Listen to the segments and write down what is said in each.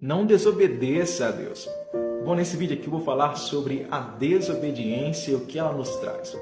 Não desobedeça a Deus. Bom, nesse vídeo aqui eu vou falar sobre a desobediência e o que ela nos traz.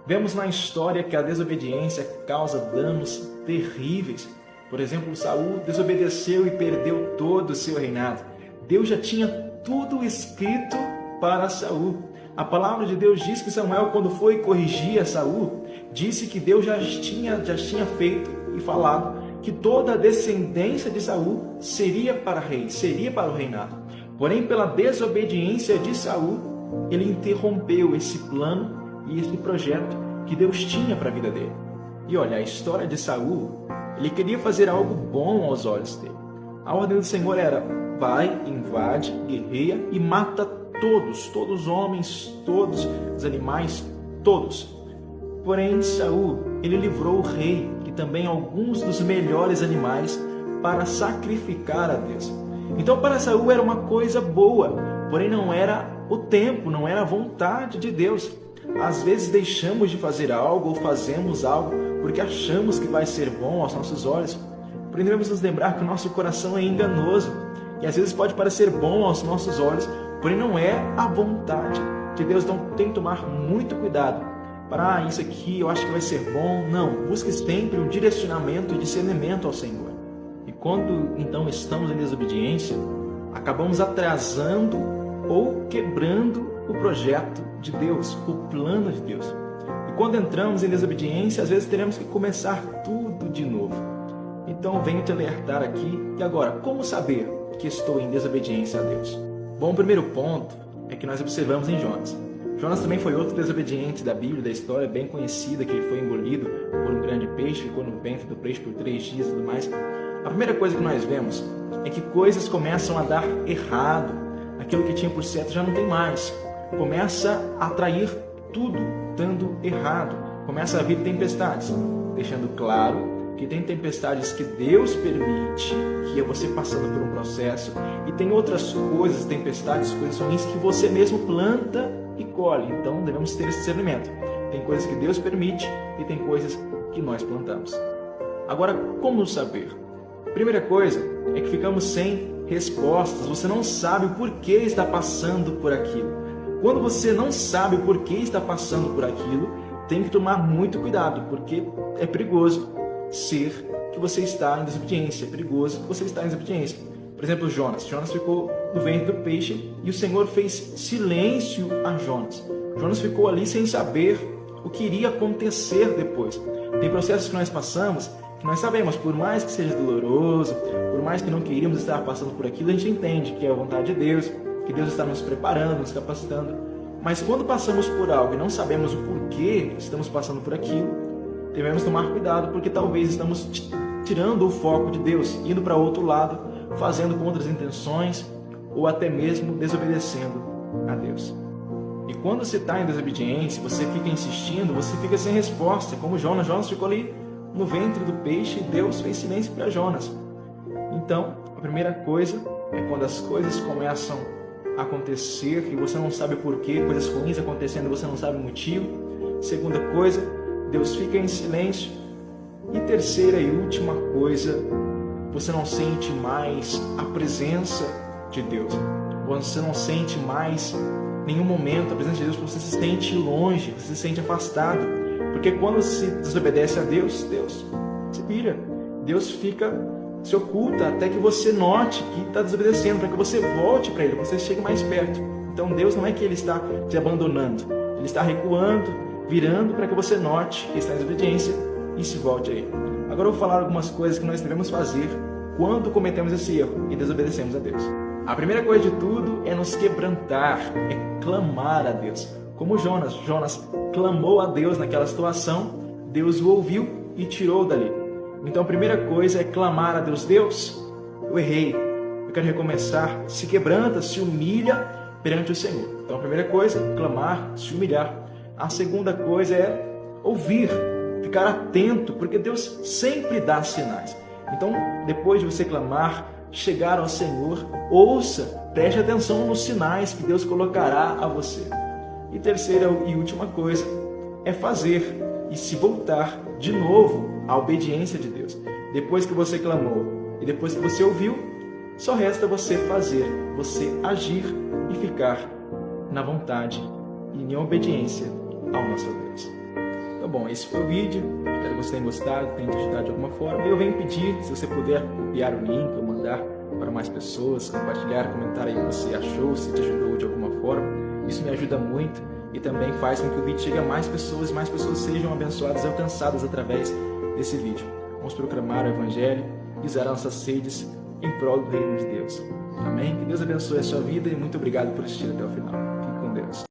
Vemos na história que a desobediência causa danos terríveis. Por exemplo, Saul desobedeceu e perdeu todo o seu reinado. Deus já tinha tudo escrito para Saul. A palavra de Deus diz que Samuel, quando foi corrigir a Saul, disse que Deus já tinha feito e falado que toda a descendência de Saul seria para rei, seria para o reinado. Porém, pela desobediência de Saul, ele interrompeu esse plano e esse projeto que Deus tinha para a vida dele. E olha, a história de Saul, ele queria fazer algo bom aos olhos dele. A ordem do Senhor era: vai, invade, guerreia e mata todos os homens, todos os animais, todos. Porém, Saul, ele livrou o rei e também alguns dos melhores animais para sacrificar a Deus. Então, para Saul era uma coisa boa, porém não era o tempo, não era a vontade de Deus. Às vezes deixamos de fazer algo ou fazemos algo porque achamos que vai ser bom aos nossos olhos. Porém, devemos nos lembrar que o nosso coração é enganoso e às vezes pode parecer bom aos nossos olhos, porém não é a vontade de Deus. Então, tem que tomar muito cuidado. Para isso aqui eu acho que vai ser bom. Não, busque sempre um direcionamento e discernimento ao Senhor. E quando então estamos em desobediência, acabamos atrasando ou quebrando o projeto de Deus, o plano de Deus. E quando entramos em desobediência, às vezes teremos que começar tudo de novo. Então venho te alertar aqui. E agora, como saber que estou em desobediência a Deus? Bom, o primeiro ponto é que nós observamos em Jonas. Jonas também foi outro desobediente da Bíblia, da história, bem conhecida, que ele foi engolido por um grande peixe, ficou no ventre do peixe por 3 dias e tudo mais. A primeira coisa que nós vemos é que coisas começam a dar errado. Aquilo que tinha por certo já não tem mais. Começa a atrair tudo dando errado. Começa a vir tempestades, deixando claro que tem tempestades que Deus permite, que é você passando por um processo, e tem outras coisas, tempestades, coisas ruins que você mesmo planta e colhe. Então devemos ter esse discernimento. Tem coisas que Deus permite e tem coisas que nós plantamos. Agora, como saber? Primeira coisa é que ficamos sem respostas. Você não sabe o porquê está passando por aquilo. Quando você não sabe o porquê está passando por aquilo, tem que tomar muito cuidado, porque é perigoso ser que você está em desobediência. É perigoso que você está em desobediência. Por exemplo, Jonas ficou no ventre do peixe e o Senhor fez silêncio a Jonas. Jonas ficou ali sem saber o que iria acontecer depois. Tem processos que nós passamos que nós sabemos, por mais que seja doloroso, por mais que não queríamos estar passando por aquilo, a gente entende que é a vontade de Deus, que Deus está nos preparando, nos capacitando. Mas quando passamos por algo e não sabemos o porquê estamos passando por aquilo, devemos tomar cuidado, porque talvez estamos tirando o foco de Deus, indo para outro lado, fazendo com outras intenções ou até mesmo desobedecendo a Deus. E quando você está em desobediência, você fica insistindo, você fica sem resposta, como Jonas. Jonas ficou ali no ventre do peixe e Deus fez silêncio para Jonas. Então, a primeira coisa é quando as coisas começam a acontecer e você não sabe o porquê, coisas ruins acontecendo e você não sabe o motivo. Segunda coisa, Deus fica em silêncio. E terceira e última coisa, você não sente mais a presença de Deus. Você não sente mais nenhum momento a presença de Deus, você se sente longe, você se sente afastado. Porque quando se desobedece a Deus, Deus se vira. Deus se oculta até que você note que está desobedecendo, para que você volte para Ele, você chegue mais perto. Então Deus não é que Ele está te abandonando, Ele está recuando, virando para que você note que está em desobediência e se volte a Ele. Agora eu vou falar algumas coisas que nós devemos fazer quando cometemos esse erro e desobedecemos a Deus. A primeira coisa de tudo é nos quebrantar, é clamar a Deus. Como Jonas clamou a Deus naquela situação, Deus o ouviu e tirou dali. Então a primeira coisa é clamar a Deus. Deus, eu errei, eu quero recomeçar. Se quebranta, se humilha perante o Senhor. Então a primeira coisa é clamar, se humilhar. A segunda coisa é ouvir, ficar atento, porque Deus sempre dá sinais. Então, depois de você clamar, chegar ao Senhor, ouça, preste atenção nos sinais que Deus colocará a você. E terceira e última coisa é fazer e se voltar de novo à obediência de Deus. Depois que você clamou e depois que você ouviu, Só resta você fazer, você agir e ficar na vontade e em obediência ao nosso Deus. Tá bom, esse foi o vídeo. Espero que vocês tenham gostado, tenham te ajudado de alguma forma. Eu venho pedir, se você puder copiar o link ou mandar para mais pessoas, compartilhar, comentar aí o que você achou, se te ajudou de alguma forma. Isso me ajuda muito e também faz com que o vídeo chegue a mais pessoas sejam abençoadas e alcançadas através desse vídeo. Vamos proclamar o Evangelho e usar nossas sedes em prol do reino de Deus. Amém? Que Deus abençoe a sua vida e muito obrigado por assistir até o final. Fique com Deus.